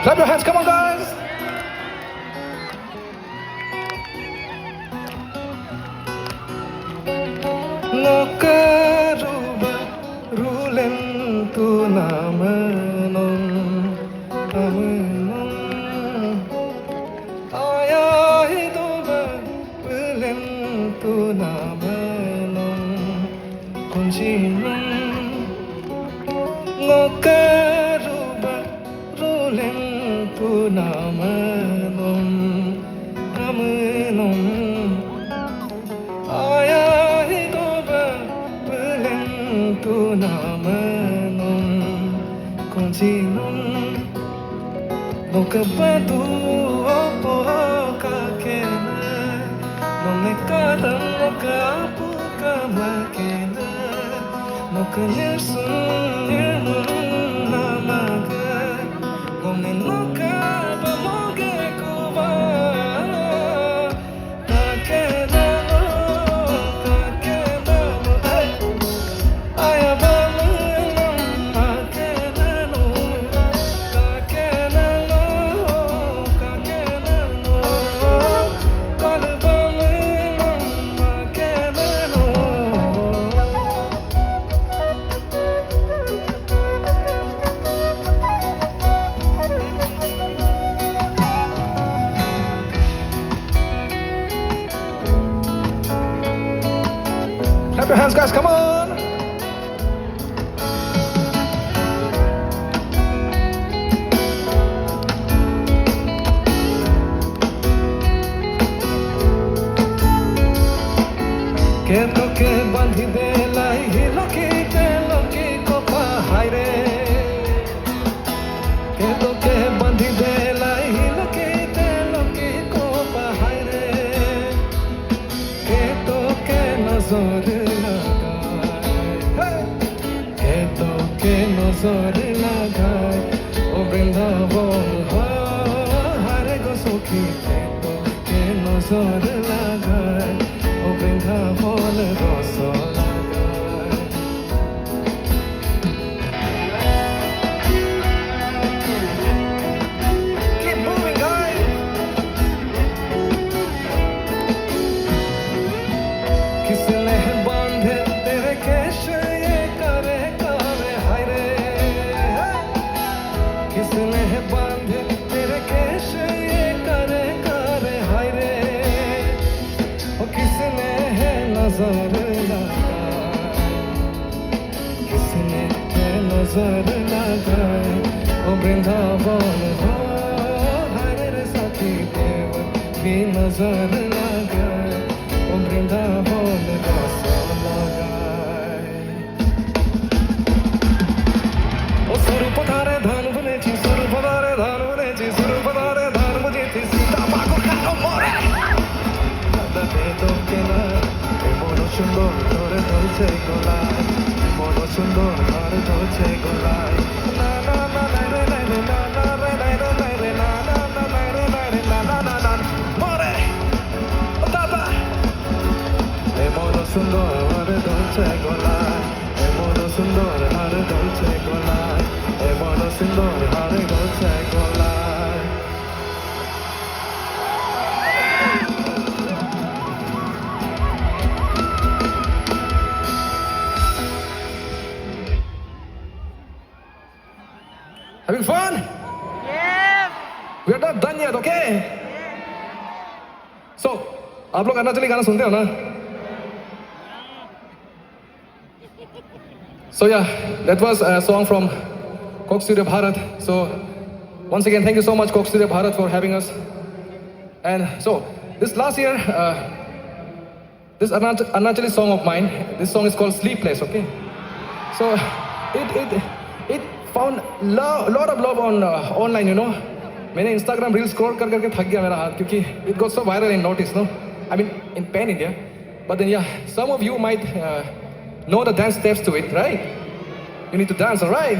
Clap your hands, come on, guys. Nokaruba rulentu namanon amanon ayahidoba rulentu namanon kunjinon Nokaruba rulentu namanon amanon tu namanon continuum Boca batu opo kakena Nomekara noka apu kamakena Noka nirsun nirmun namaga Ngomne noka bamoge kuba Takena no takena no Clap your hands, guys, come on! Que toque bandidela y loki copa aire Que toque bandidela y loki copa aire Que toque nazar लगाए Que toque nazar लगाए O Vrindavan hare go sokhi Que toque nazar लगाए O Vrindavan rasa लगाए Keep moving, guys. किसने बांधे तेरे केश ये करे करे हाय रे किसने बांधे तेरे केश ये करे करे हाय रे ओ किसने है नजर लगाए किसने है नजर लगाए ओ वृंदावन हो हरे रे सखी देव भी नजर लगाए ओ वृंदावन रस लगाए ओ स्वरूप धारे धान बुनेছি स्वरूप धारे धान बुनेছি स्वरूप धारे धान বুঝেছি সীতা পাগল কেন মরে কাঁদাতে তোকে না মন সুন্দর ধরে ধরছে গলায় মন সুন্দর ধরে ধরছে গলায় না না না না রে না না না রে না না রে না না না রে না না না না মরে ও দাদা এ মন সুন্দর ধরে ধরছে গলায় এ মন সুন্দর ধরে ধরছে গলায় এ মন সুন্দর ধরে ধরছে গলায় Having fun? Yes. We are not done yet, okay? So, आप लोग अरुणाचली गाना सुनते हो ना? So yeah, that was a song from Coke Studio Bharat. So once again, thank you so much Coke Studio Bharat for having us. And so this last year, this Arunachali song of mine, this song is called Sleepless, okay? So it found lot of love on online, you know. मैंने Instagram reels scroll करके थक गया मेरा हाथ क्योंकि it got so viral in notice, no? I mean in pan India. But then yeah, some of you might know the dance steps to it, right? You need to dance, alright?